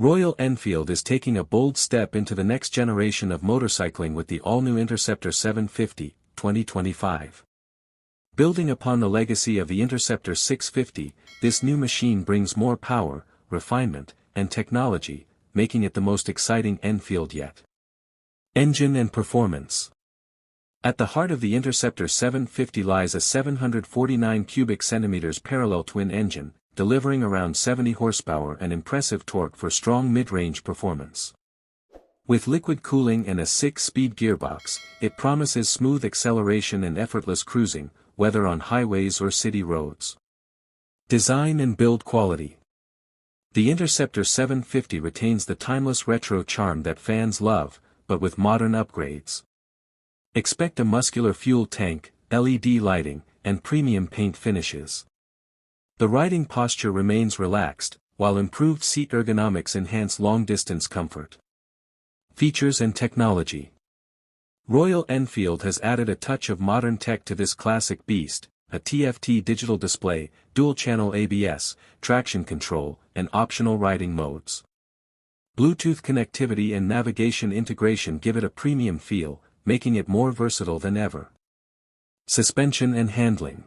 Royal Enfield is taking a bold step into the next generation of motorcycling with the all-new Interceptor 750, 2025. Building upon the legacy of the Interceptor 650, this new machine brings more power, refinement, and technology, making it the most exciting Enfield yet. Engine and performance. At the heart of the Interceptor 750 lies a 749 cubic centimeters parallel twin engine, delivering around 70 horsepower and impressive torque for strong mid-range performance. With liquid cooling and a 6-speed gearbox, it promises smooth acceleration and effortless cruising, whether on highways or city roads. Design and build quality. The Interceptor 750 retains the timeless retro charm that fans love, but with modern upgrades. Expect a muscular fuel tank, LED lighting, and premium paint finishes. The riding posture remains relaxed, while improved seat ergonomics enhance long-distance comfort. Features and technology. Royal Enfield has added a touch of modern tech to this classic beast: a TFT digital display, dual-channel ABS, traction control, and optional riding modes. Bluetooth connectivity and navigation integration give it a premium feel, making it more versatile than ever. Suspension and handling.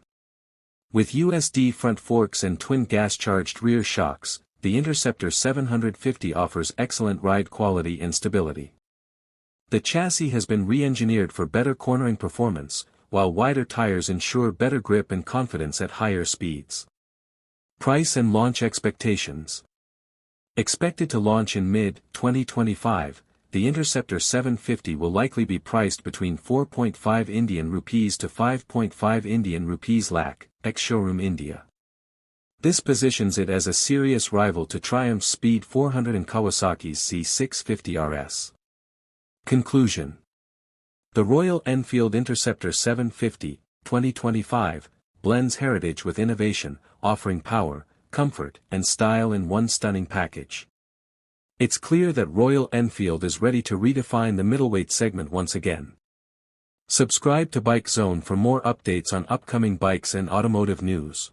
With USD front forks and twin gas-charged rear shocks, the Interceptor 750 offers excellent ride quality and stability. The chassis has been re-engineered for better cornering performance, while wider tires ensure better grip and confidence at higher speeds. Price and launch expectations. Expected to launch in mid-2025, the Interceptor 750 will likely be priced between 4.5 Indian rupees to 5.5 Indian rupees lakh, ex-showroom India. This positions it as a serious rival to Triumph's Speed 400 and Kawasaki's C650 RS. Conclusion. The Royal Enfield Interceptor 750, 2025, blends heritage with innovation, offering power, comfort, and style in one stunning package. It's clear that Royal Enfield is ready to redefine the middleweight segment once again. Subscribe to Bike Zone for more updates on upcoming bikes and automotive news.